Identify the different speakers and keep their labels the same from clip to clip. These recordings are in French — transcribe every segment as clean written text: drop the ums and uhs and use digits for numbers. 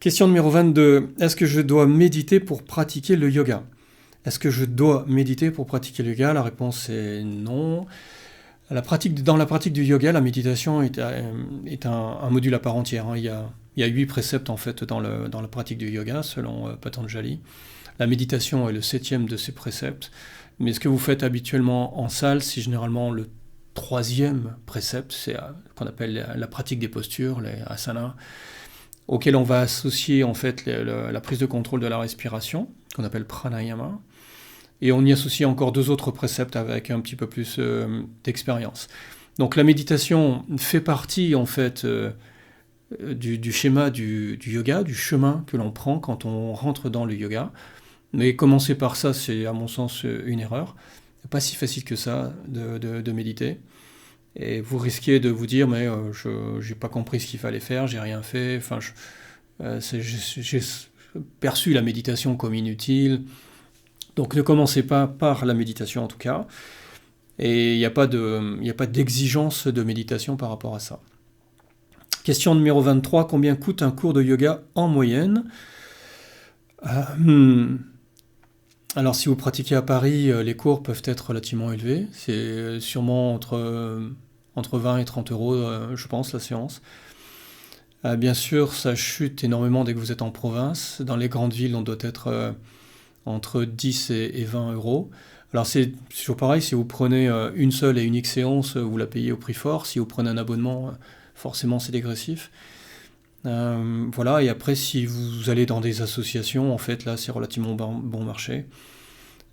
Speaker 1: Question numéro 22. Est-ce que je dois méditer pour pratiquer le yoga? Est-ce que je dois méditer pour pratiquer le yoga? La réponse est non. Dans la pratique du yoga, la méditation est un module à part entière, hein. Il y a 8 préceptes en fait dans la pratique du yoga, selon Patanjali. La méditation est le 7e de ces préceptes. Mais ce que vous faites habituellement en salle, c'est généralement le 3e précepte, c'est qu'on appelle la pratique des postures, les asanas, auquel on va associer en fait la prise de contrôle de la respiration, qu'on appelle pranayama, et on y associe encore 2 autres préceptes avec un petit peu plus d'expérience. Donc la méditation fait partie en fait du schéma du yoga, du chemin que l'on prend quand on rentre dans le yoga. Mais commencer par ça, c'est à mon sens une erreur. C'est pas si facile que ça de méditer. Et vous risquez de vous dire, mais je n'ai pas compris ce qu'il fallait faire, j'ai rien fait. Enfin, j'ai perçu la méditation comme inutile. Donc ne commencez pas par la méditation en tout cas. Et il n'y a pas d'exigence de méditation par rapport à ça. Question numéro 23. Combien coûte un cours de yoga en moyenne? Alors si vous pratiquez à Paris, les cours peuvent être relativement élevés. C'est sûrement entre 20 et 30 euros, je pense, la séance. Bien sûr, ça chute énormément dès que vous êtes en province. Dans les grandes villes, on doit être entre 10 et 20 euros. Alors c'est toujours pareil, si vous prenez une seule et unique séance, vous la payez au prix fort. Si vous prenez un abonnement, forcément c'est dégressif. Voilà, et après si vous allez dans des associations, en fait là c'est relativement bon marché.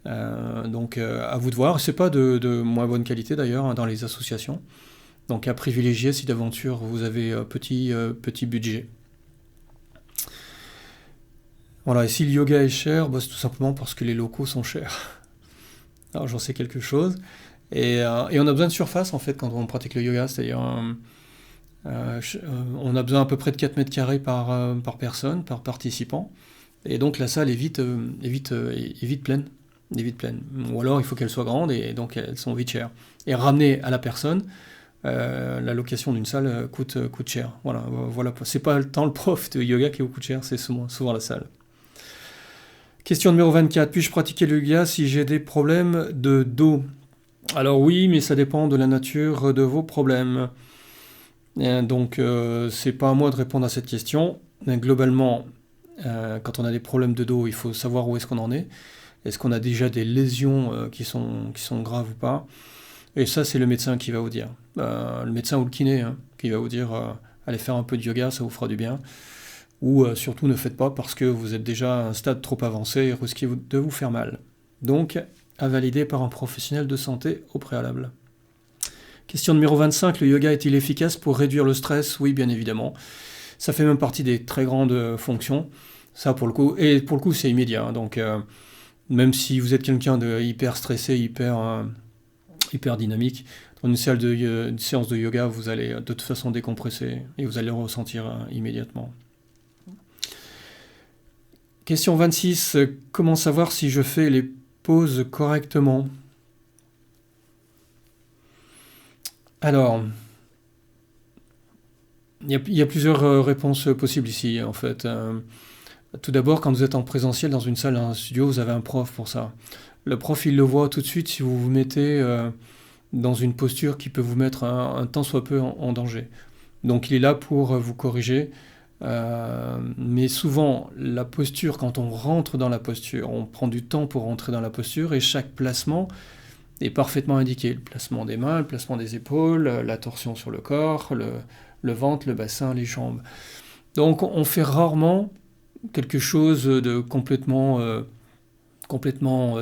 Speaker 1: Donc à vous de voir, c'est pas de moins bonne qualité d'ailleurs hein, dans les associations. Donc à privilégier si d'aventure vous avez petit budget. Voilà, et si le yoga est cher, c'est tout simplement parce que les locaux sont chers. Alors j'en sais quelque chose. Et on a besoin de surface en fait quand on pratique le yoga, c'est-à-dire on a besoin à peu près de 4 mètres carrés par personne, par participant. Et donc la salle est vite pleine. Est vite pleine. Ou alors il faut qu'elle soit grande et donc elles sont vite chères. Et ramener à la personne, la location d'une salle coûte cher. Voilà. C'est pas tant le prof de yoga qui vous coûte cher, c'est souvent la salle. Question numéro 24. Puis-je pratiquer le yoga si j'ai des problèmes de dos? Alors oui, mais ça dépend de la nature de vos problèmes. Donc c'est pas à moi de répondre à cette question. Mais globalement, quand on a des problèmes de dos, il faut savoir où est-ce qu'on en est. Est-ce qu'on a déjà des lésions qui sont graves ou pas? Et ça, c'est le médecin qui va vous dire. Le médecin ou le kiné qui va vous dire allez faire un peu de yoga, ça vous fera du bien. Ou surtout ne faites pas parce que vous êtes déjà à un stade trop avancé et risquez de vous faire mal. Donc, à valider par un professionnel de santé au préalable. Question numéro 25. Le yoga est-il efficace pour réduire le stress? Oui, bien évidemment. Ça fait même partie des très grandes fonctions. Ça, pour le coup, c'est immédiat. Hein, donc, même si vous êtes quelqu'un de hyper stressé, hyper dynamique, dans une séance de yoga, vous allez de toute façon décompresser et vous allez le ressentir immédiatement. Question 26. Comment savoir si je fais les pauses correctement? Alors, il y a plusieurs réponses possibles ici, en fait. Tout d'abord, quand vous êtes en présentiel dans une salle, un studio, vous avez un prof pour ça. Le prof, il le voit tout de suite si vous vous mettez dans une posture qui peut vous mettre un tant soit peu en danger. Donc il est là pour vous corriger. Mais souvent, la posture, quand on rentre dans la posture, on prend du temps pour rentrer dans la posture et chaque placement est parfaitement indiqué. Le placement des mains, le placement des épaules, la torsion sur le corps, le ventre, le bassin, les jambes. Donc on fait rarement quelque chose de complètement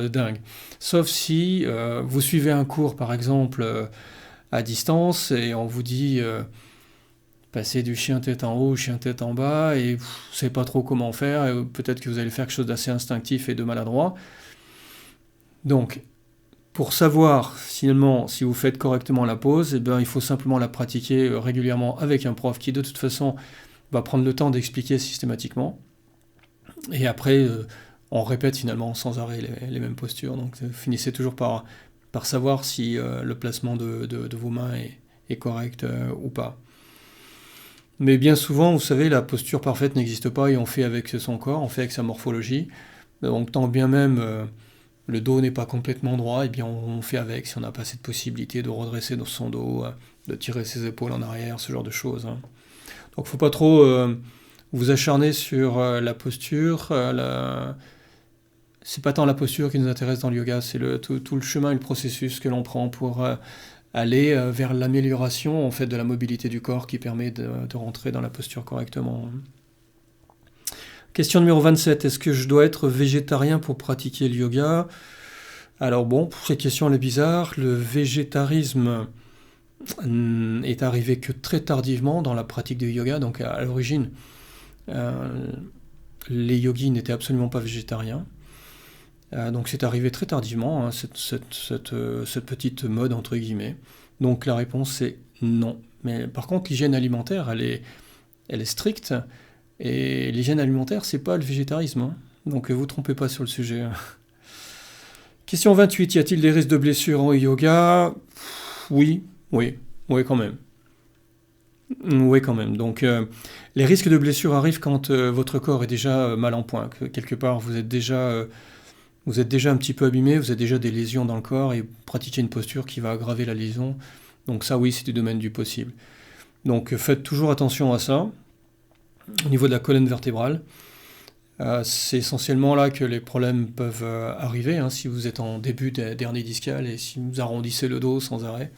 Speaker 1: dingue. Sauf si vous suivez un cours, par exemple, à distance, et on vous dit passer du chien tête en haut au chien tête en bas, et vous ne savez pas trop comment faire, et peut-être que vous allez faire quelque chose d'assez instinctif et de maladroit. Donc, pour savoir finalement si vous faites correctement la pause, eh bien, il faut simplement la pratiquer régulièrement avec un prof qui de toute façon va prendre le temps d'expliquer systématiquement. Et après, on répète finalement sans arrêt les mêmes postures. Donc finissez toujours par savoir si le placement de vos mains est correct ou pas. Mais bien souvent, vous savez, la posture parfaite n'existe pas et on fait avec son corps, on fait avec sa morphologie. Donc tant bien même le dos n'est pas complètement droit, et bien on fait avec si on n'a pas cette possibilité de redresser son dos, de tirer ses épaules en arrière, ce genre de choses, hein. Donc faut pas trop vous acharner sur la posture. C'est pas tant la posture qui nous intéresse dans le yoga, c'est tout le chemin et le processus que l'on prend pour aller vers l'amélioration en fait, de la mobilité du corps qui permet de rentrer dans la posture correctement. Question numéro 27. Est-ce que je dois être végétarien pour pratiquer le yoga? Alors bon, cette question elle est bizarre. Le végétarisme est arrivé que très tardivement dans la pratique du yoga. Donc à l'origine, les yogis n'étaient absolument pas végétariens. Donc c'est arrivé très tardivement, hein, cette petite mode entre guillemets. Donc la réponse c'est non. Mais par contre l'hygiène alimentaire elle est stricte. Et l'hygiène alimentaire c'est pas le végétarisme, hein. Donc vous trompez pas sur le sujet. Question 28. Y a-t-il des risques de blessures en yoga? Oui quand même. Oui, quand même. Donc, les risques de blessure arrivent quand votre corps est déjà mal en point, que quelque part vous êtes déjà un petit peu abîmé, vous avez déjà des lésions dans le corps et vous pratiquez une posture qui va aggraver la lésion. Donc ça, oui, c'est du domaine du possible. Donc faites toujours attention à ça. Au niveau de la colonne vertébrale, c'est essentiellement là que les problèmes peuvent arriver, hein, si vous êtes en début d'hernie discale et si vous arrondissez le dos sans arrêt.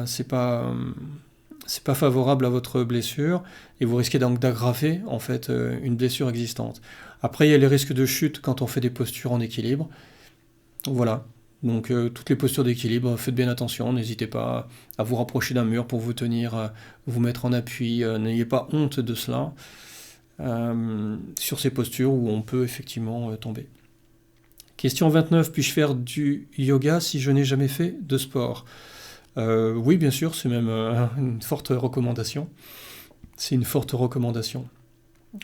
Speaker 1: C'est pas favorable à votre blessure et vous risquez donc d'aggraver en fait une blessure existante. Après, il y a les risques de chute quand on fait des postures en équilibre. Voilà. Donc toutes les postures d'équilibre, faites bien attention, n'hésitez pas à vous rapprocher d'un mur pour vous tenir, vous mettre en appui, n'ayez pas honte de cela sur ces postures où on peut effectivement tomber. Question 29, puis-je faire du yoga si je n'ai jamais fait de sport? Oui, bien sûr, c'est même une forte recommandation. C'est une forte recommandation.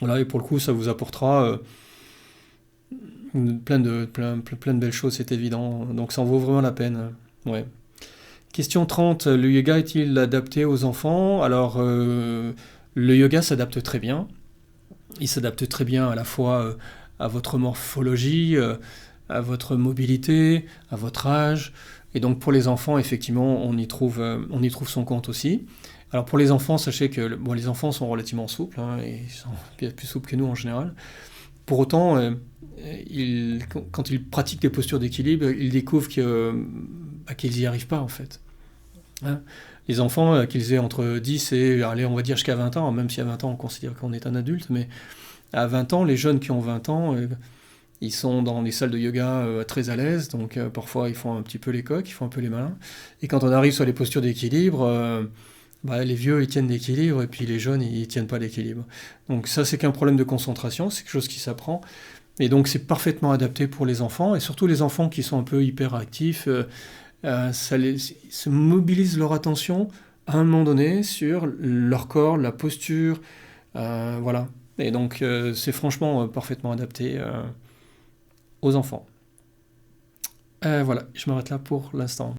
Speaker 1: Voilà, et pour le coup, ça vous apportera plein de belles choses, c'est évident. Donc ça en vaut vraiment la peine. Ouais. Question 30. Le yoga est-il adapté aux enfants? Alors, le yoga s'adapte très bien. Il s'adapte très bien à la fois à votre morphologie, à votre mobilité, à votre âge. Et donc pour les enfants, effectivement, on y trouve son compte aussi. Alors pour les enfants, sachez que les enfants sont relativement souples, hein, et ils sont bien plus souples que nous en général. Pour autant, quand ils pratiquent des postures d'équilibre, ils découvrent qu'ils n'y arrivent pas en fait. Hein, les enfants, qu'ils aient entre 10 et, allez, on va dire jusqu'à 20 ans, même si à 20 ans on considère qu'on est un adulte, mais à 20 ans, les jeunes qui ont 20 ans, ils sont dans les salles de yoga très à l'aise, donc parfois ils font un petit peu les coqs, ils font un peu les malins. Et quand on arrive sur les postures d'équilibre, les vieux ils tiennent l'équilibre et puis les jeunes ils tiennent pas l'équilibre. Donc ça c'est qu'un problème de concentration, c'est quelque chose qui s'apprend. Et donc c'est parfaitement adapté pour les enfants, et surtout les enfants qui sont un peu hyperactifs, ça se mobilise leur attention à un moment donné sur leur corps, la posture, voilà. Et donc c'est franchement parfaitement adapté aux enfants. Voilà, je m'arrête là pour l'instant.